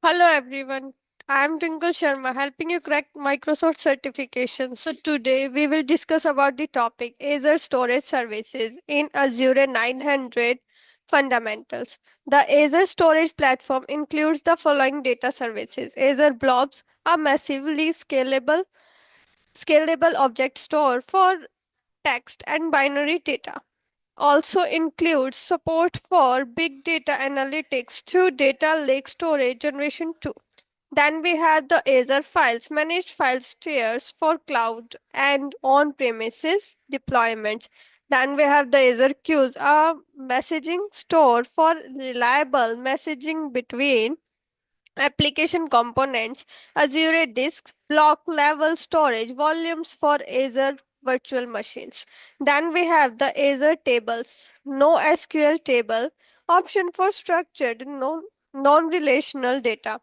Hello everyone, I am Twinkle Sharma helping you crack Microsoft certification. So today we will discuss about the topic Azure Storage Services in Azure 900 Fundamentals. The Azure Storage Platform includes the following data services. Azure Blobs, a massively scalable object store for text and binary data. Also includes support for big data analytics through data lake storage generation 2. Then we have the Azure Files, managed file tiers for cloud and on-premises deployments. Then we have the Azure Queues, a messaging store for reliable messaging between application components, Azure disks, block level storage, volumes for Azure virtual machines. Then we have the Azure tables, no SQL table, option for structured non-relational data.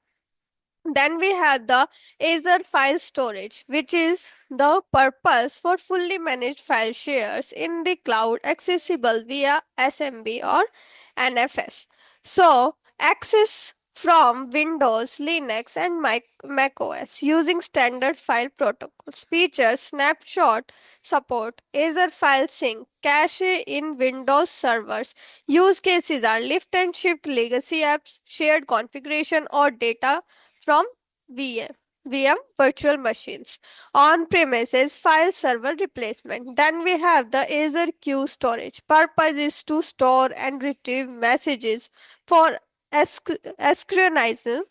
Then we have the Azure file storage, which is the purpose for fully managed file shares in the cloud accessible via SMB or NFS. So, access from Windows, Linux, and Mac OS using standard file protocols. Features snapshot support, Azure File Sync, cache in Windows servers. Use cases are lift and shift legacy apps, shared configuration, or data from VM virtual machines. On premises file server replacement. Then we have the Azure Queue storage. Purpose is to store and retrieve messages for asynchronizing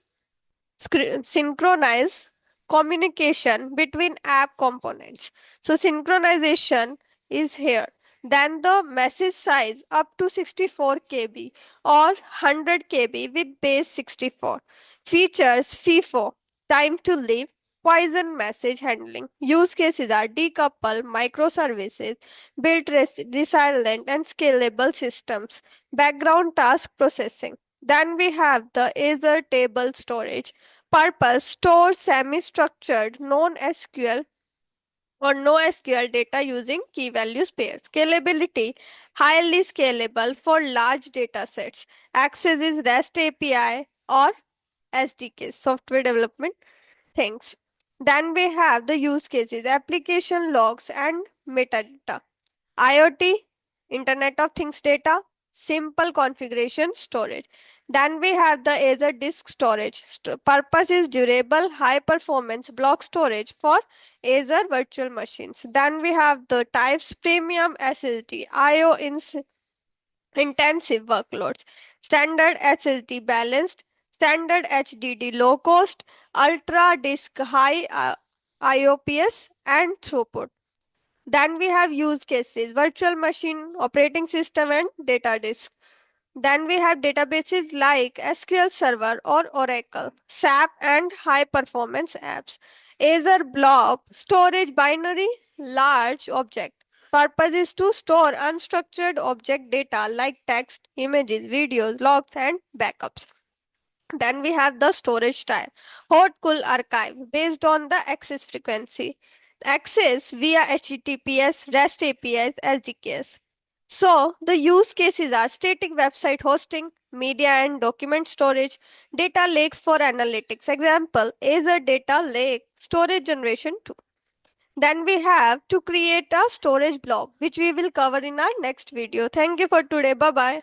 synchronize communication between app components. So synchronization is here. Then the message size up to 64 KB or 100 KB with base 64. Features FIFO, time to live, poison message handling. Use cases are decouple microservices, build resilient and scalable systems, background task processing. Then we have the Azure table storage. Purpose store semi structured non SQL or no SQL data using key values pairs. Scalability highly scalable for large data sets. Access is REST API or SDK, software development things. Then we have the use cases, application logs and metadata. IoT, Internet of Things data, simple configuration storage. Then we have the Azure Disk Storage. Purpose is durable, high performance block storage for Azure virtual machines. Then we have the types premium SSD, intensive workloads, standard SSD balanced, standard HDD low cost, ultra disk high IOPS and throughput. Then we have use cases, virtual machine, operating system, and data disk. Then we have databases like SQL Server or Oracle, SAP, and high performance apps. Azure Blob, storage binary, large object. Purpose is to store unstructured object data like text, images, videos, logs, and backups. Then we have the storage type, hot cool archive based on the access frequency. Access via HTTPS, REST APIs, SDKs. So the use cases are static website hosting, media and document storage, data lakes for analytics. Example, Azure Data Lake Storage Generation 2. Then we have to create a storage blob, which we will cover in our next video. Thank you for today. Bye bye.